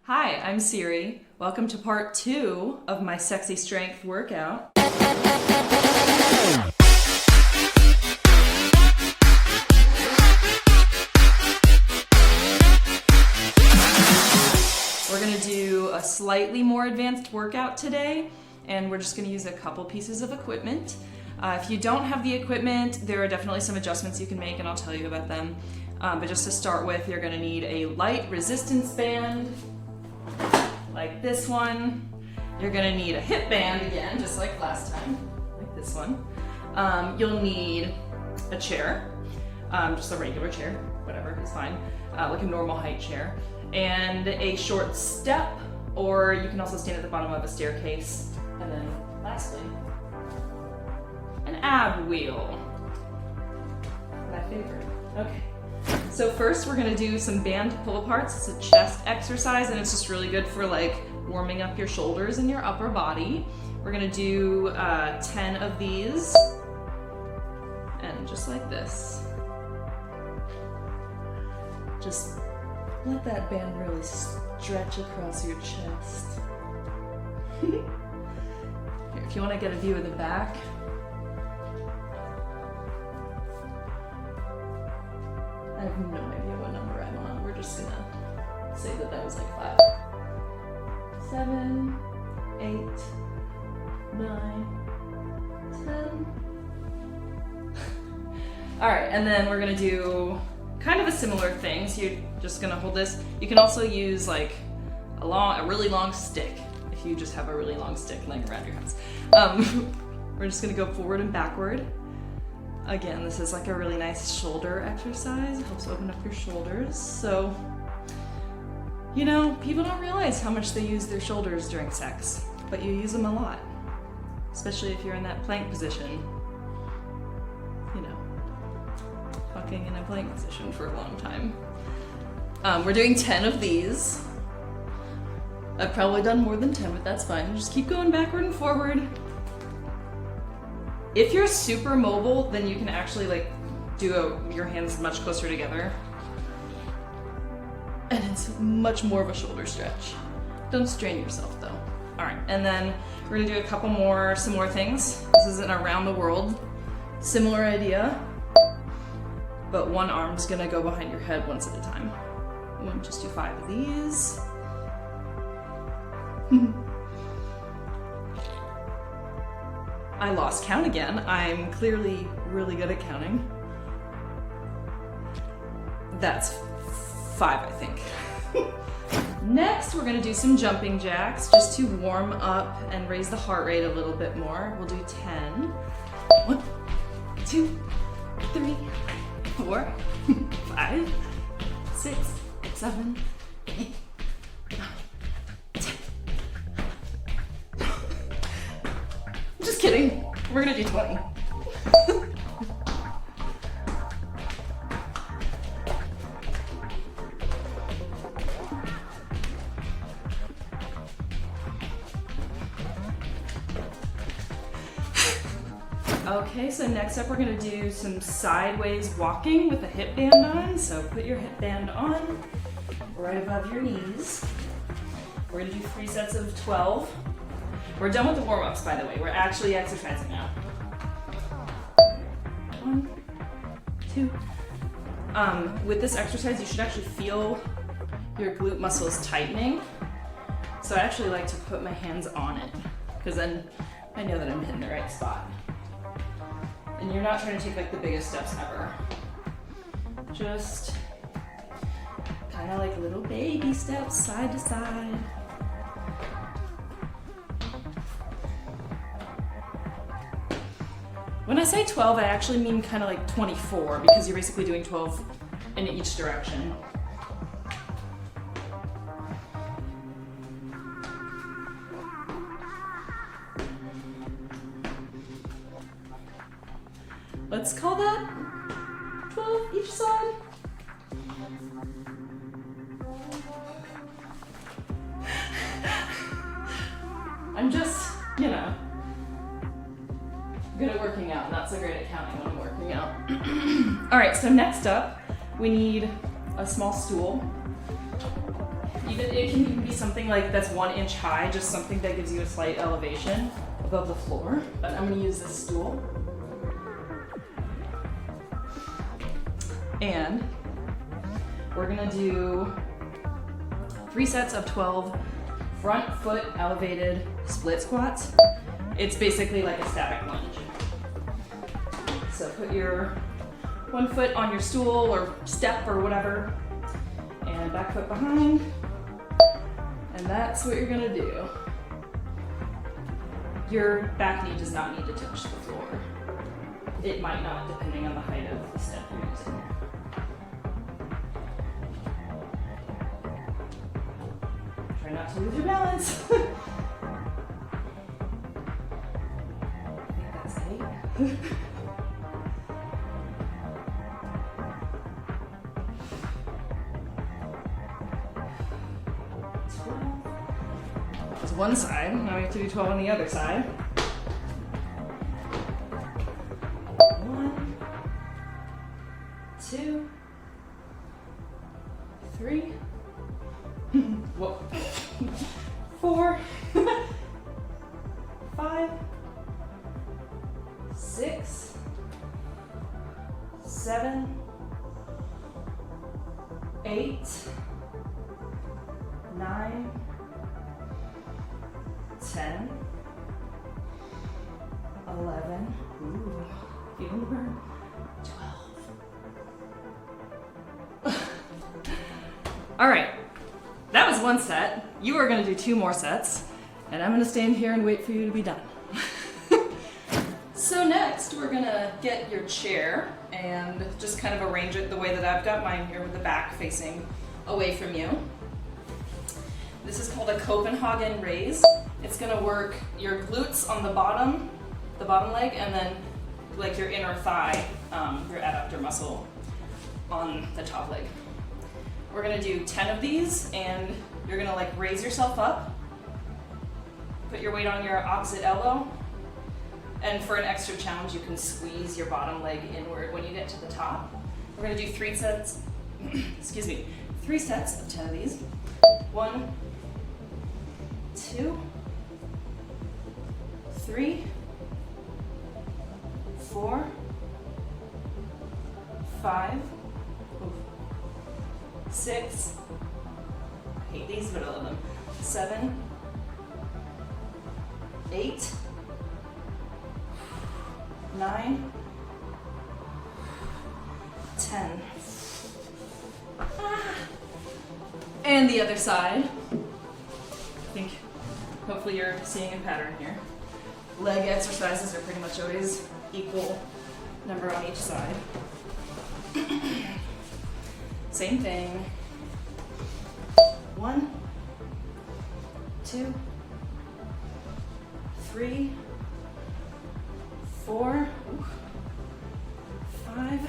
Hi, I'm Siri. Welcome to part 2 of my sexy strength workout. We're gonna do a slightly more advanced workout today, and we're just gonna use a couple pieces of equipment. If you don't have the equipment, there are definitely some adjustments you can make, and I'll tell you about them. But just to start with, you're gonna need a light resistance band, like this one. You're gonna need a hip band again, just like last time, like this one. You'll need a chair, just a regular chair, whatever is fine, like a normal height chair, and a short step, or you can also stand at the bottom of a staircase. And then lastly, an ab wheel, my favorite. Okay. So first we're gonna do some band pull aparts. It's a chest exercise and it's just really good for like warming up your shoulders and your upper body. We're gonna do 10 of these, and just like this. Just let that band really stretch across your chest. Here, if you wanna get a view of the back, I have no idea what number I'm on. We're just gonna say that that was like 5, 7, 8, 9, 10. All right, and then we're gonna do kind of a similar thing. So you're just gonna hold this. You can also use like a really long stick if you just have a really long stick laying around your house. We're just gonna go forward and backward. Again, this is like a really nice shoulder exercise. It helps open up your shoulders. So, you know, people don't realize how much they use their shoulders during sex, but you use them a lot, especially if you're in that plank position. You know, fucking in a plank position for a long time. We're doing 10 of these. I've probably done more than 10, but that's fine. Just keep going backward and forward. If you're super mobile, then you can actually like do your hands much closer together. And it's much more of a shoulder stretch. Don't strain yourself though. All right, and then we're gonna do a couple more similar things. This is an around the world, similar idea, but one arm's gonna go behind your head once at a time. I'm gonna just do 5 of these. I lost count again. I'm clearly really good at counting. That's 5, I think. Next, we're gonna do some jumping jacks just to warm up and raise the heart rate a little bit more. We'll do 10. 1, 2, 3, 4, 5, 6, 7, 8, 9, 10. Just kidding. We're gonna do 20. Okay, so next up we're gonna do some sideways walking with a hip band on. So put your hip band on right above your knees. We're gonna do 3 sets of 12. We're done with the warm-ups, by the way. We're actually exercising now. 1, 2. With this exercise, you should actually feel your glute muscles tightening. So I actually like to put my hands on it, because then I know that I'm hitting the right spot. And you're not trying to take like the biggest steps ever. Just kind of like little baby steps, side to side. When I say 12, I actually mean kind of like 24, because you're basically doing 12 in each direction. Let's call that 12 each side. I'm just, you know, good at working out, not so great at counting when I'm working out. All right, so next up, we need a small stool. You it can even be something like that's 1 inch high, just something that gives you a slight elevation above the floor. But I'm gonna use this stool. And we're gonna do 3 sets of 12 front foot elevated split squats. It's basically like a static lunge. So put your 1 foot on your stool or step or whatever, and back foot behind, and that's what you're gonna do. Your back knee does not need to touch the floor. It might not, depending on the height of the step you're using. Try not to lose your balance. I think that's 8. That was one side. Now we have to do 12 on the other side. 1, 2, 3. Whoa. 4, 5, 6, 7, 8, 9, 10, 11, ooh, feeling the burn, 12. All right, that was 1 set. You are gonna do 2 more sets, and I'm gonna stand here and wait for you to be done. So next, we're gonna get your chair and just kind of arrange it the way that I've got mine here with the back facing away from you. This is called a Copenhagen raise. It's gonna work your glutes on the bottom leg, and then like your inner thigh, your adductor muscle on the top leg. We're gonna do 10 of these, and you're gonna like raise yourself up, put your weight on your opposite elbow, and for an extra challenge, you can squeeze your bottom leg inward when you get to the top. We're gonna do 3 sets, excuse me, 3 sets of 10 of these. 1, 2, 3, 4, 5, 6, I hate these, but I love them, 7, 8, 9, 10. And the other side. I think hopefully you're seeing a pattern here. Leg exercises are pretty much always equal number on each side. Same thing. 1, 2, 3, 4, 5,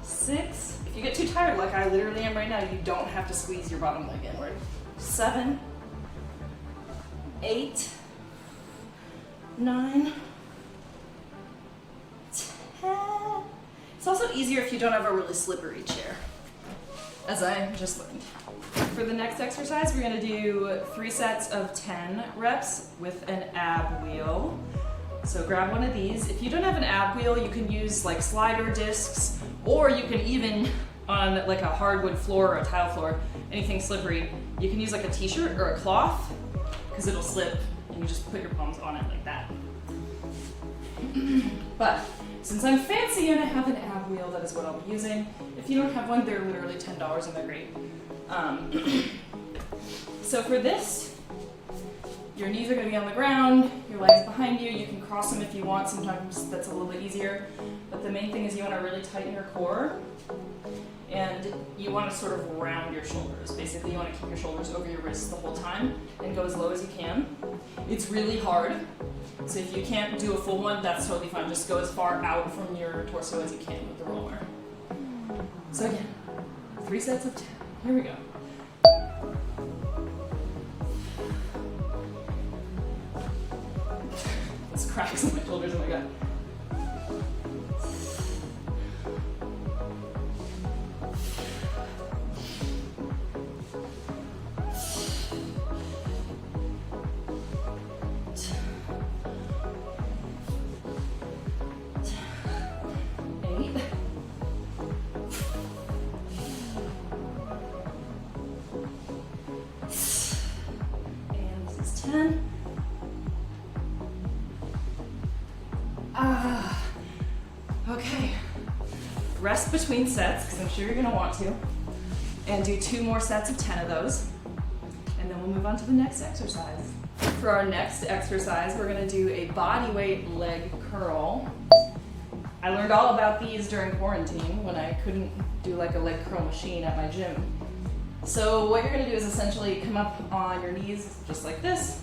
6. If you get too tired, like I literally am right now, you don't have to squeeze your bottom leg inward. 7, 8, 9, 10. It's also easier if you don't have a really slippery chair, as I just learned. For the next exercise, we're gonna do 3 sets of 10 reps with an ab wheel. So grab one of these. If you don't have an ab wheel, you can use like slider discs, or you can even, on like a hardwood floor or a tile floor, anything slippery, you can use like a t-shirt or a cloth, because it'll slip and you just put your palms on it like that. But since I'm fancy and I have an ab wheel, that is what I'll be using. If you don't have one, they're literally $10 and they're great. So for this, your knees are going to be on the ground, your legs behind you. You can cross them if you want. Sometimes that's a little bit easier. But the main thing is you want to really tighten your core, and you want to sort of round your shoulders. Basically, you want to keep your shoulders over your wrists the whole time and go as low as you can. It's really hard, so if you can't do a full one, that's totally fine. Just go as far out from your torso as you can with the roller. So again, 3 sets of 10. Here we go. This cracks in my shoulders, oh my god. 10. Okay. Rest between sets, because I'm sure you're gonna want to. And do 2 more sets of 10 of those. And then we'll move on to the next exercise. For our next exercise, we're gonna do a body weight leg curl. I learned all about these during quarantine when I couldn't do like a leg curl machine at my gym. So what you're gonna do is essentially come up on your knees just like this,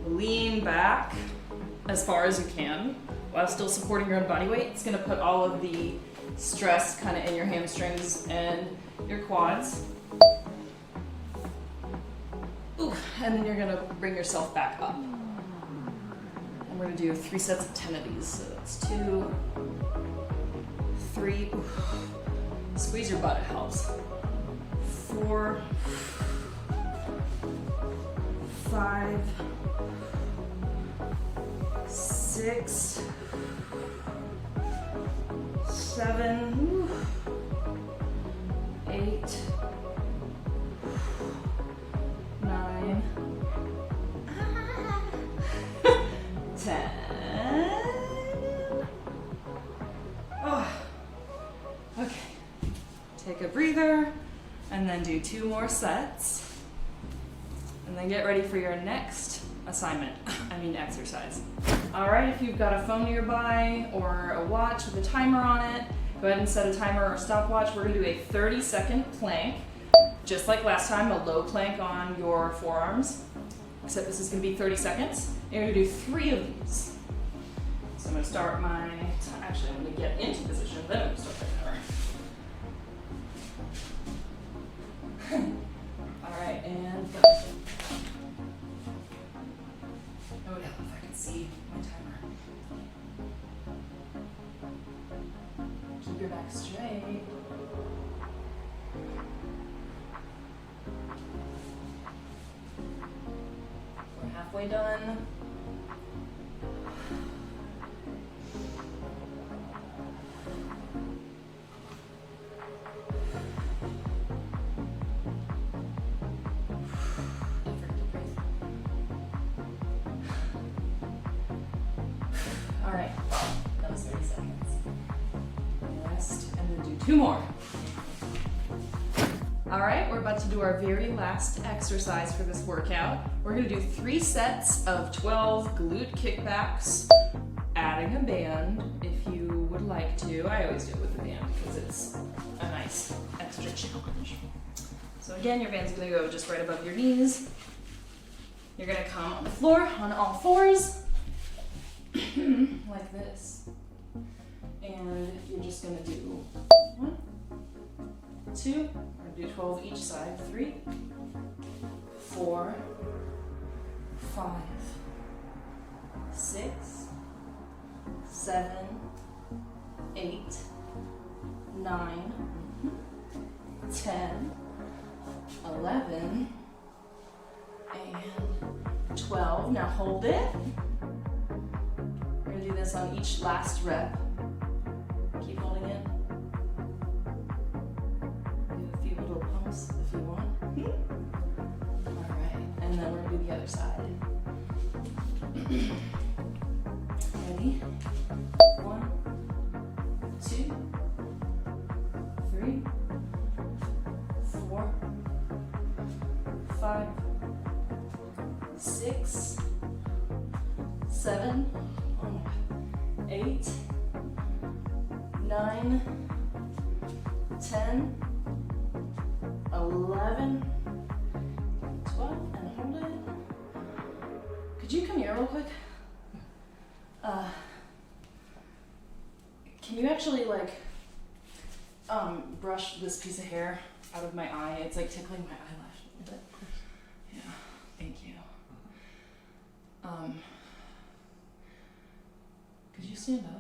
lean back as far as you can while still supporting your own body weight. It's gonna put all of the stress kind of in your hamstrings and your quads. Ooh, and then you're gonna bring yourself back up. And we're gonna do 3 sets of 10 of these. So that's 2, 3, ooh. Squeeze your butt, it helps. 4, 5, 6, 7, 8, 9, 10. Oh. Okay. Take a breather and then do 2 more sets. And then get ready for your next exercise. All right, if you've got a phone nearby or a watch with a timer on it, go ahead and set a timer or a stopwatch. We're gonna do a 30-second plank. Just like last time, a low plank on your forearms, except this is gonna be 30 seconds. You're gonna do 3 of these. So I'm gonna start I'm gonna get into position, then I'm gonna start my timer. All right, and go. It would help if I could see my timer. Keep your back straight. We're halfway done. All right, that was 30 seconds. Rest, and then do 2 more. All right, we're about to do our very last exercise for this workout. We're gonna do 3 sets of 12 glute kickbacks, adding a band if you would like to. I always do it with the band because it's a nice extra challenge. So again, your band's gonna go just right above your knees. You're gonna come on the floor on all 4s. Like this. And you're just gonna do 1, 2, we're gonna do 12 each side, 3, 4, 5, 6, 7, 8, 9, 10, 11, and 12. Now hold it. We're gonna do this on each last rep. Keep holding it. Do a few little pumps if you want. All right, and then we're gonna do the other side. Ready? 1, 2, 3, 4, 5, 6, 7, 8, 9, 10, 11, 12, and hold it. Could you come here real quick? Can you actually brush this piece of hair out of my eye? It's like tickling my eyelash a little bit. Yeah, thank you. Could you stand up?